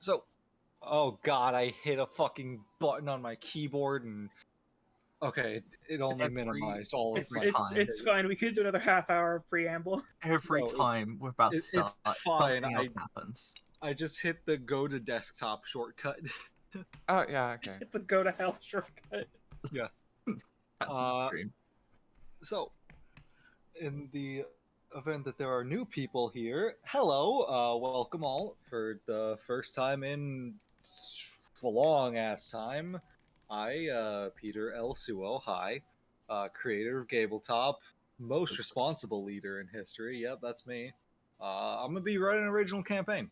So, oh god, I hit a fucking button on my keyboard and okay, it only minimized all of my. It's fine. We could do another half hour of preamble. Every time we're about to start, it's fine. something else happens. I just hit the go to desktop shortcut. Oh yeah, okay. Just hit the go to hell shortcut. Yeah. That's extreme. So, in the event that there are new people here, hello, welcome all for the first time in a long ass time. I, Peter L. Suo, hi, creator of Gabletop, most responsible leader in history. Yep, that's me. I'm gonna be running an original campaign.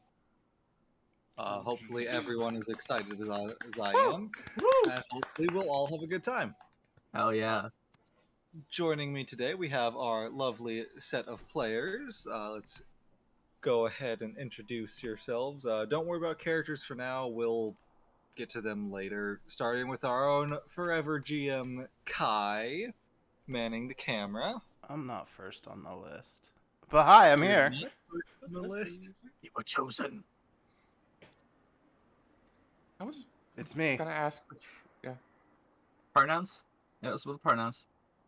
Hopefully everyone is excited as I am, and hopefully we'll all have a good time. Hell yeah. Joining me today, we have our lovely set of players. Let's go ahead and introduce yourselves. Don't worry about characters for now. We'll get to them later. Starting with our own forever GM, Kai, manning the camera. I'm not first on the list. But hi, I'm here. On the list. You were chosen. It's me. Gonna ask. Yeah. Pronouns? Yeah, it's with the pronouns.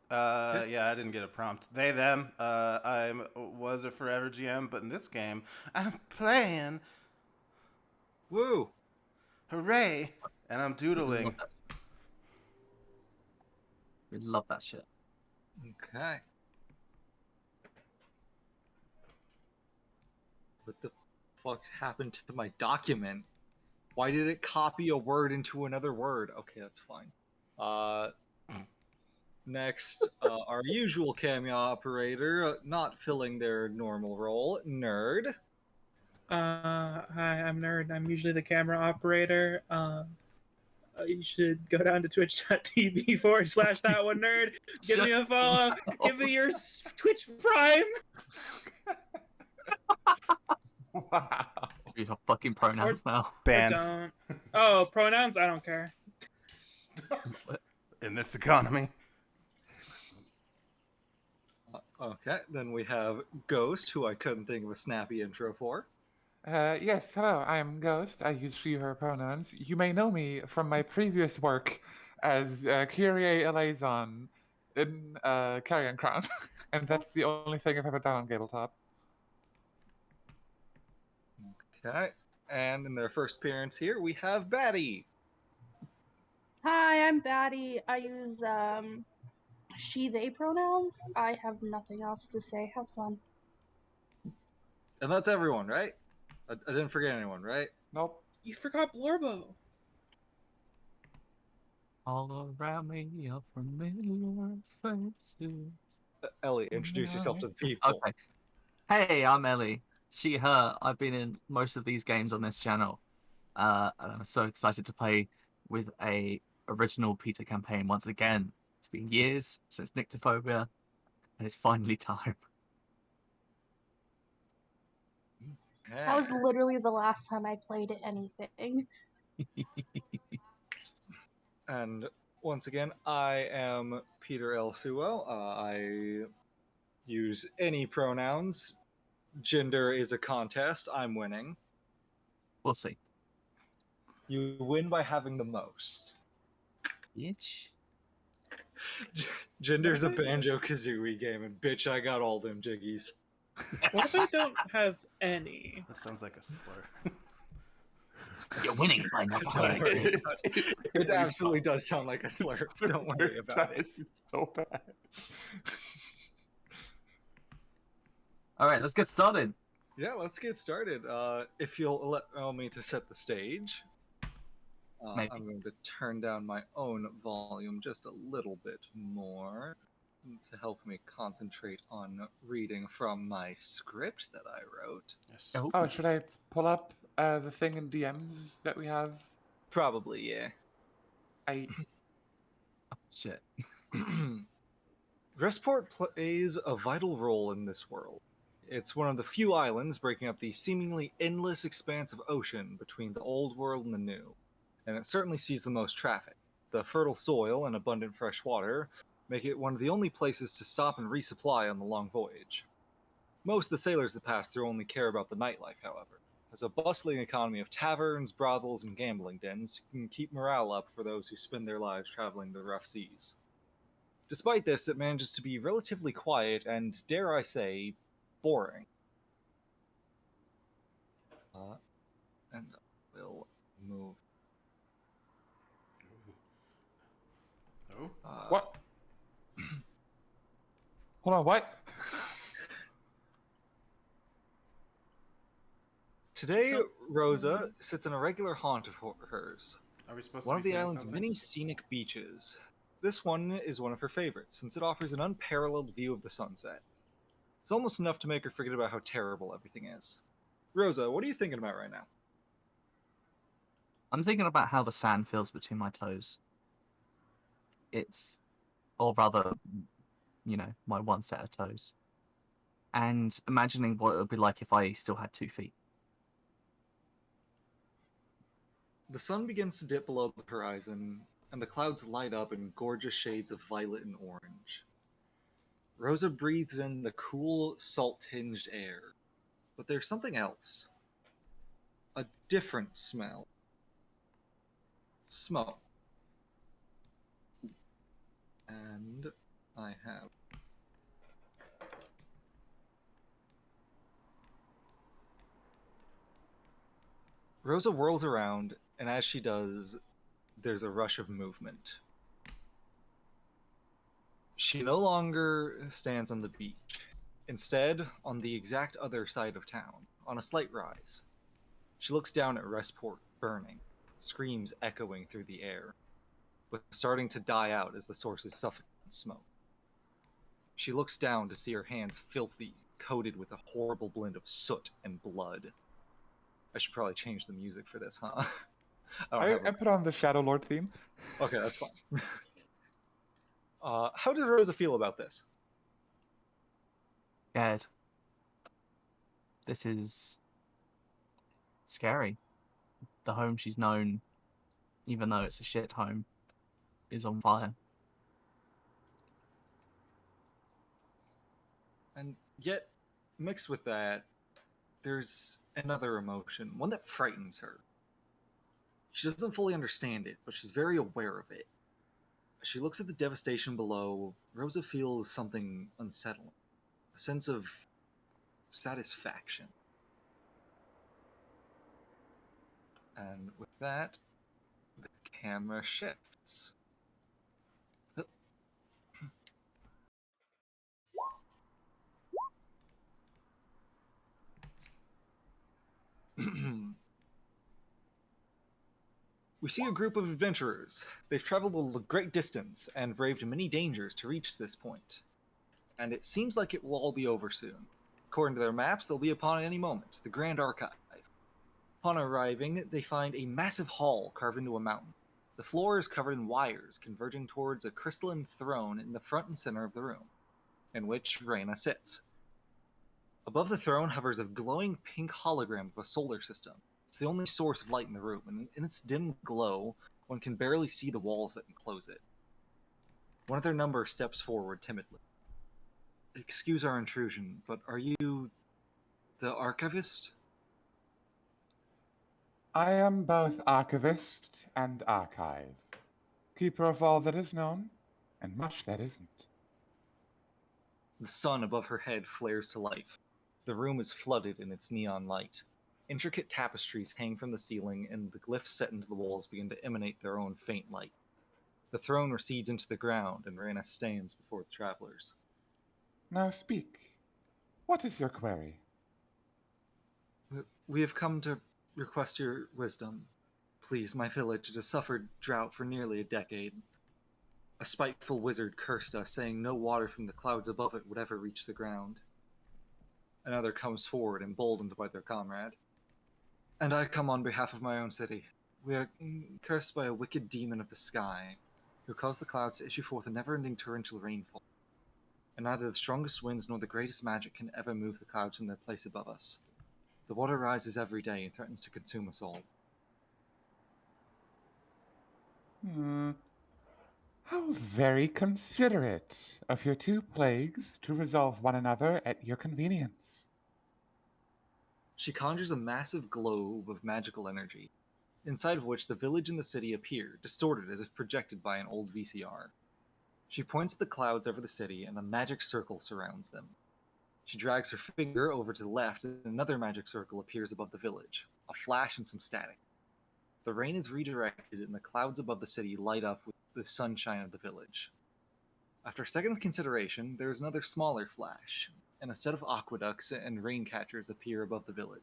Yeah, I didn't get a prompt. They, them. I was a forever GM, but in this game, I'm playing. Woo! Hooray! And I'm doodling. We love that shit. Okay. What the fuck happened to my document? Why did it copy a word into another word? Okay, that's fine. Next, our usual cameo operator, not filling their normal role, Nerd. Hi, I'm Nerd. I'm usually the camera operator. You should go down to twitch.tv/that one nerd. Give me a follow. Give me your Twitch Prime. Wow. You have fucking pronouns now. Banned. Don't. Oh, pronouns? I don't care. In this economy. Okay, then we have Ghost, who I couldn't think of a snappy intro for. Yes, hello, I am Ghost. I use she, her pronouns. You may know me from my previous work as Kyrie Elazon in Carrion Crown. And that's the only thing I've ever done on Gabletop. Okay, and in their first appearance here, we have Batty. Hi, I'm Batty. I use she, they pronouns. I have nothing else to say. Have fun. And that's everyone, right? I didn't forget anyone, right? Nope. You forgot Blorbo. All around me are familiar faces. Ellie, introduce yourself to the people. Okay. Hey, I'm Ellie. She, her. I've been in most of these games on this channel. And I'm so excited to play with a original Peter campaign once again. It's been years since Nyctophobia, and it's finally time. Okay. That was literally the last time I played anything. And once again, I am Peter L. Suo. I use any pronouns. Gender is a contest. I'm winning. We'll see. You win by having the most. Bitch. Gender's a Banjo-Kazooie game, and bitch, I got all them jiggies. What if I don't have any? That sounds like a slur. You're winning by not playing. It absolutely does sound like a slur. Don't worry about it. It's so bad. All right, let's get started. Yeah, let's get started. If you'll allow me to set the stage, I'm going to turn down my own volume just a little bit more to help me concentrate on reading from my script that I wrote. Yes. Oh, should I pull up the thing in DMs that we have? Probably, yeah. Shit. Restport plays a vital role in this world. It's one of the few islands breaking up the seemingly endless expanse of ocean between the old world and the new, and it certainly sees the most traffic. The fertile soil and abundant fresh water make it one of the only places to stop and resupply on the long voyage. Most of the sailors that pass through only care about the nightlife, however, has a bustling economy of taverns, brothels, and gambling dens can keep morale up for those who spend their lives traveling the rough seas. Despite this, it manages to be relatively quiet and, dare I say, boring. And we'll move. Oh, What? Hold on, what? Today, Rosa sits in a regular haunt of hers, are we supposed one to of be the saying island's something? many scenic beaches. This one is one of her favorites, since it offers an unparalleled view of the sunset. It's almost enough to make her forget about how terrible everything is. Rosa, what are you thinking about right now? I'm thinking about how the sand feels between my toes. Or rather, my one set of toes. And imagining what it would be like if I still had 2 feet. The sun begins to dip below the horizon, and the clouds light up in gorgeous shades of violet and orange. Rosa breathes in the cool, salt-tinged air, but there's something else. A different smell. Smoke. And I have... Rosa whirls around, and as she does, there's a rush of movement. She no longer stands on the beach. Instead, on the exact other side of town, on a slight rise. She looks down at Restport burning, screams echoing through the air, but starting to die out as the sources suffocate in smoke. She looks down to see her hands filthy, coated with a horrible blend of soot and blood. I should probably change the music for this, huh? I put on the Shadow Lord theme. Okay, that's fine. How does Rosa feel about this? Scared. This is scary. The home she's known, even though it's a shit home, is on fire. And yet, mixed with that, there's another emotion, one that frightens her. She doesn't fully understand it, but she's very aware of it. As she looks at the devastation below, Rosa feels something unsettling, a sense of satisfaction. And with that, the camera shifts. We see a group of adventurers. They've traveled a great distance and braved many dangers to reach this point. And it seems like it will all be over soon. According to their maps, they'll be upon any moment, the Grand Archive. Upon arriving, they find a massive hall carved into a mountain. The floor is covered in wires converging towards a crystalline throne in the front and center of the room, in which Reyna sits. Above the throne hovers a glowing pink hologram of a solar system. It's the only source of light in the room, and in its dim glow, one can barely see the walls that enclose it. One of their number steps forward timidly. Excuse our intrusion, but are you the archivist? I am both archivist and archive, keeper of all that is known, and much that isn't. The sun above her head flares to life. The room is flooded in its neon light. Intricate tapestries hang from the ceiling, and the glyphs set into the walls begin to emanate their own faint light. The throne recedes into the ground, and Reyna stands before the travelers. Now speak. What is your query? We have come to request your wisdom. Please, my village has suffered drought for nearly a decade. A spiteful wizard cursed us, saying no water from the clouds above it would ever reach the ground. Another comes forward, emboldened by their comrade. And I come on behalf of my own city. We are cursed by a wicked demon of the sky, who caused the clouds to issue forth a never-ending torrential rainfall. And neither the strongest winds nor the greatest magic can ever move the clouds from their place above us. The water rises every day and threatens to consume us all. How very considerate of your 2 plagues to resolve one another at your convenience. She conjures a massive globe of magical energy, inside of which the village and the city appear, distorted as if projected by an old VCR. She points at the clouds over the city, and a magic circle surrounds them. She drags her finger over to the left, and another magic circle appears above the village, a flash and some static. The rain is redirected, and the clouds above the city light up with the sunshine of the village. After a second of consideration, there is another smaller flash, and a set of aqueducts and rain catchers appear above the village.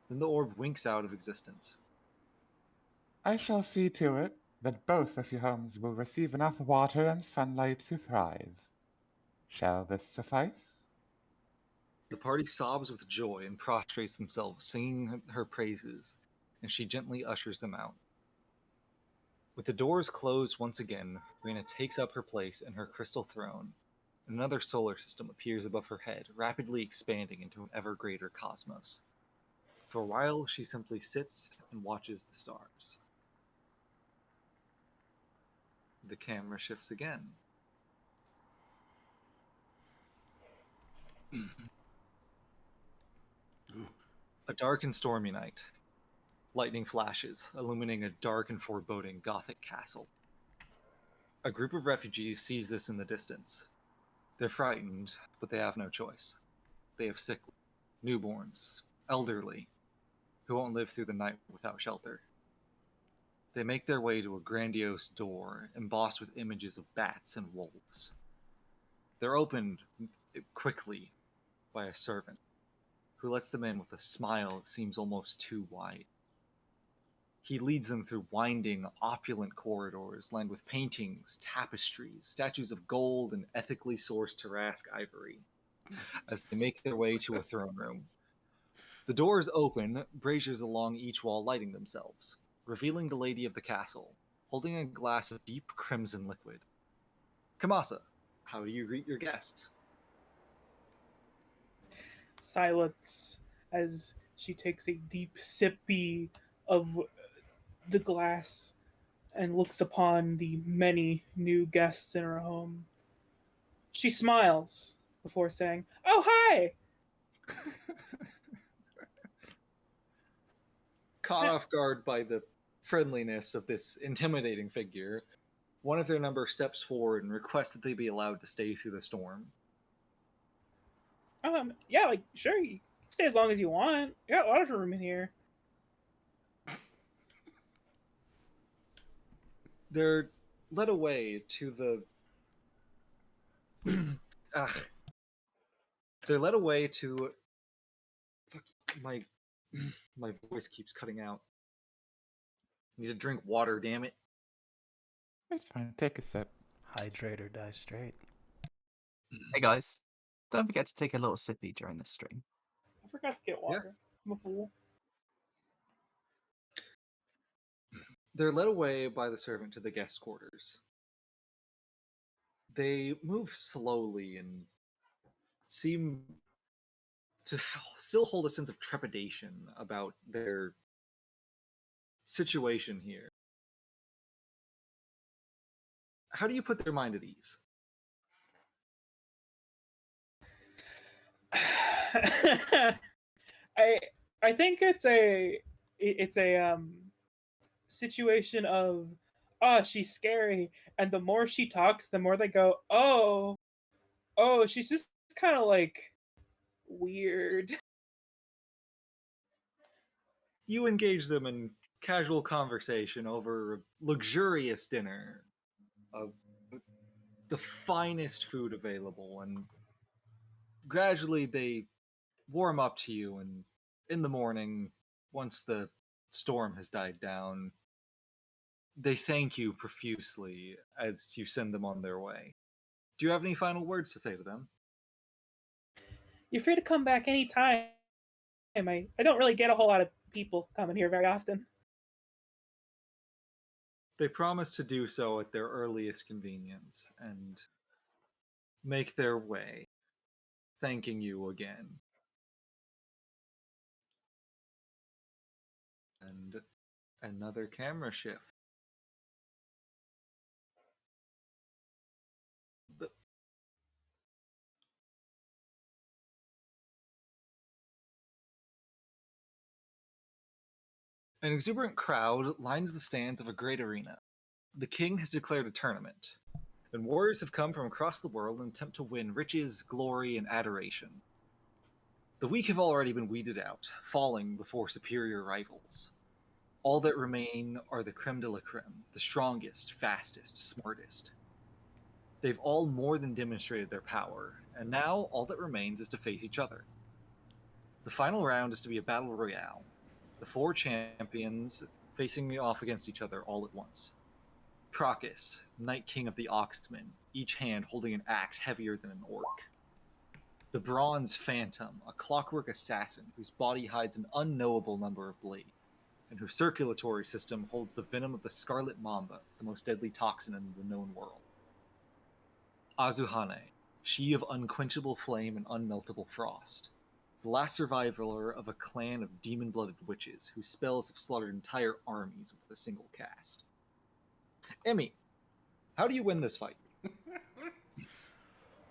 Then the orb winks out of existence. I shall see to it that both of your homes will receive enough water and sunlight to thrive. Shall this suffice? The party sobs with joy and prostrates themselves, singing her praises, and she gently ushers them out. With the doors closed once again, Reyna takes up her place in her crystal throne. Another solar system appears above her head, rapidly expanding into an ever greater cosmos. For a while, she simply sits and watches the stars. The camera shifts again. A dark and stormy night. Lightning flashes, illuminating a dark and foreboding Gothic castle. A group of refugees sees this in the distance. They're frightened, but they have no choice. They have sick, newborns, elderly, who won't live through the night without shelter. They make their way to a grandiose door embossed with images of bats and wolves. They're opened quickly by a servant, who lets them in with a smile that seems almost too wide. He leads them through winding, opulent corridors lined with paintings, tapestries, statues of gold, and ethically sourced Tarask ivory, as they make their way to a throne room. The doors open, braziers along each wall lighting themselves, revealing the lady of the castle, holding a glass of deep crimson liquid. Kamasa, how do you greet your guests? Silence as she takes a deep sippy of the glass and looks upon the many new guests in her home. She smiles before saying, "Oh, hi!" Caught off guard by the friendliness of this intimidating figure, one of their number steps forward and requests that they be allowed to stay through the storm. Yeah, like, sure, you can stay as long as you want. You got a lot of room in here. They're led away to the they're led away to fuck, my my voice keeps cutting out. Need to drink water, damn it. It's fine. Take a sip. Hydrate or die straight. Hey guys, don't forget to take a little sippy during this stream. I forgot to get water. I'm a fool. They're led away by the servant to the guest quarters. They move slowly and seem to still hold a sense of trepidation about their situation here. How do you put their mind at ease? I think it's a situation of, oh, she's scary, and the more she talks, the more they go, oh, she's just kind of like weird. You engage them in casual conversation over a luxurious dinner of the finest food available, and gradually they warm up to you, and in the morning, once the storm has died down, they thank you profusely as you send them on their way. Do you have any final words to say to them? You're free to come back anytime. I don't really get a whole lot of people coming here very often. They promise to do so at their earliest convenience and make their way, thanking you again. And another camera shift. An exuberant crowd lines the stands of a great arena. The king has declared a tournament, and warriors have come from across the world in attempt to win riches, glory, and adoration. The weak have already been weeded out, falling before superior rivals. All that remain are the creme de la creme, the strongest, fastest, smartest. They've all more than demonstrated their power, and now all that remains is to face each other. The final round is to be a battle royale, the four champions facing off against each other all at once. Procus, Night King of the Oxmen, each hand holding an axe heavier than an orc. The Bronze Phantom, a clockwork assassin whose body hides an unknowable number of blades, and whose circulatory system holds the venom of the Scarlet Mamba, the most deadly toxin in the known world. Azuhane, she of unquenchable flame and unmeltable frost, the last survivor of a clan of demon-blooded witches whose spells have slaughtered entire armies with a single cast. Emmy, how do you win this fight?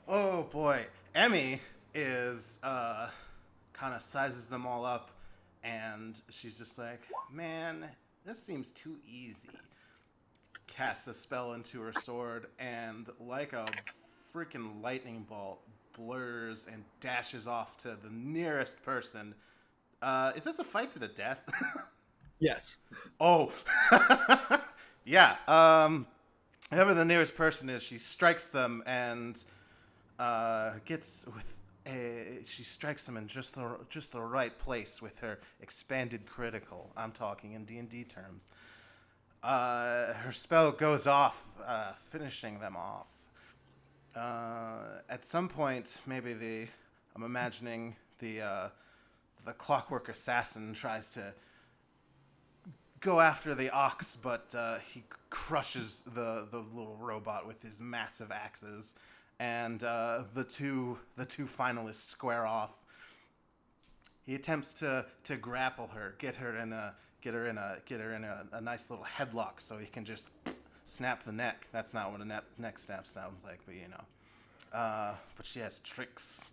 Oh boy, Emmy is kind of sizes them all up, and she's just like, man, this seems too easy. Casts a spell into her sword, and like a freaking lightning bolt, blurs and dashes off to the nearest person. Is this a fight to the death? Yes. Oh, yeah. Whoever the nearest person is, she strikes them and she strikes them in just the right place with her expanded critical. I'm talking in D&D terms. Her spell goes off, finishing them off. At some point, maybe I'm imagining the clockwork assassin tries to go after the ox, but he crushes the little robot with his massive axes, and the two finalists square off. He attempts to grapple her, get her in a nice little headlock, so he can just snap the neck. That's not what a neck snap sounds like, but you know. But she has tricks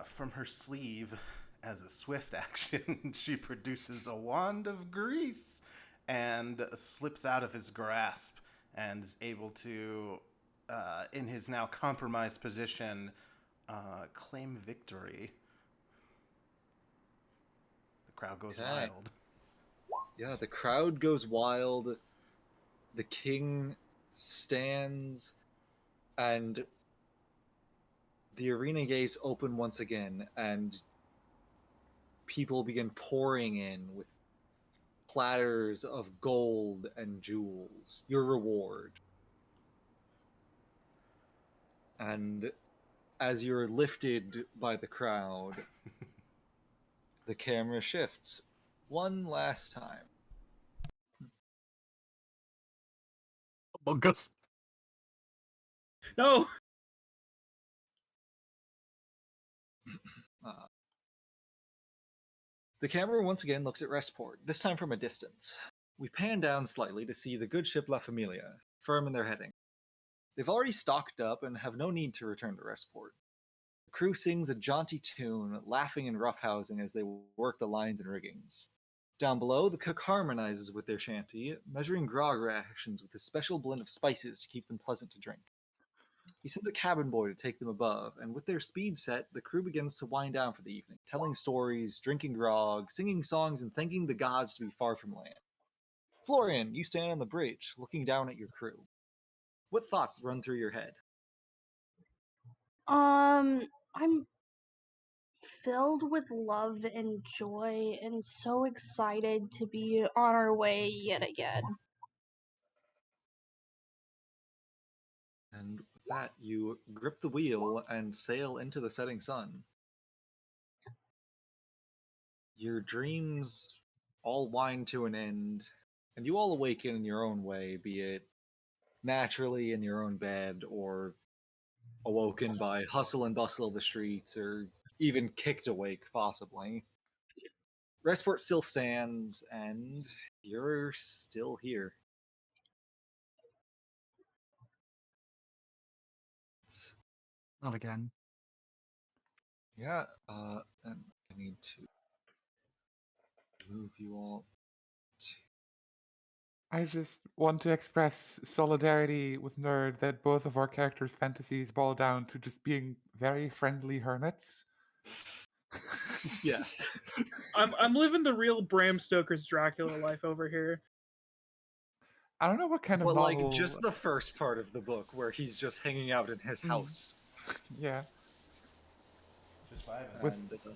from her sleeve. As a swift action, she produces a wand of grease and slips out of his grasp and is able to, in his now compromised position, claim victory. The crowd goes wild. Yeah, the crowd goes wild. The king stands, and the arena gates open once again, and people begin pouring in with platters of gold and jewels. Your reward. And as you're lifted by the crowd, the camera shifts one last time. Among Us. No. The camera once again looks at Restport, this time from a distance. We pan down slightly to see the good ship La Familia, firm in their heading. They've already stocked up and have no need to return to Restport. The crew sings a jaunty tune, laughing and roughhousing as they work the lines and riggings. Down below, the cook harmonizes with their shanty, measuring grog rations with a special blend of spices to keep them pleasant to drink. He sends a cabin boy to take them above, and with their speed set, the crew begins to wind down for the evening, telling stories, drinking grog, singing songs, and thanking the gods to be far from land. Florian, you stand on the bridge, looking down at your crew. What thoughts run through your head? I'm filled with love and joy and so excited to be on our way yet again. And with that, you grip the wheel and sail into the setting sun. Your dreams all wind to an end, and you all awaken in your own way, be it naturally in your own bed, or awoken by hustle and bustle of the streets, or even kicked awake, possibly. Restport still stands, and you're still here. Not again. Yeah, and I need to move you all. I just want to express solidarity with Nerd that both of our characters' fantasies boil down to just being very friendly hermits. Yes. I'm living the real Bram Stoker's Dracula life over here. I don't know what kind of But like novel. just the first part of the book where he's just hanging out in his house. Yeah, Just vibing. With- And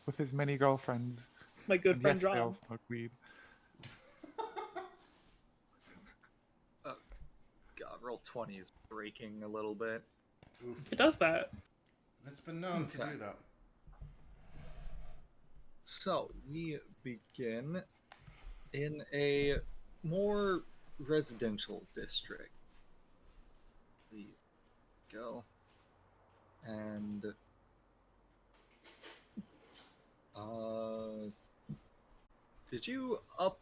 with his many girlfriends. My good And friend yes, they all John. smoke weed. God, roll 20 is breaking a little bit. Oof. It does that. It's been known to Okay. do that. So we begin in a more residential district. We go and did you up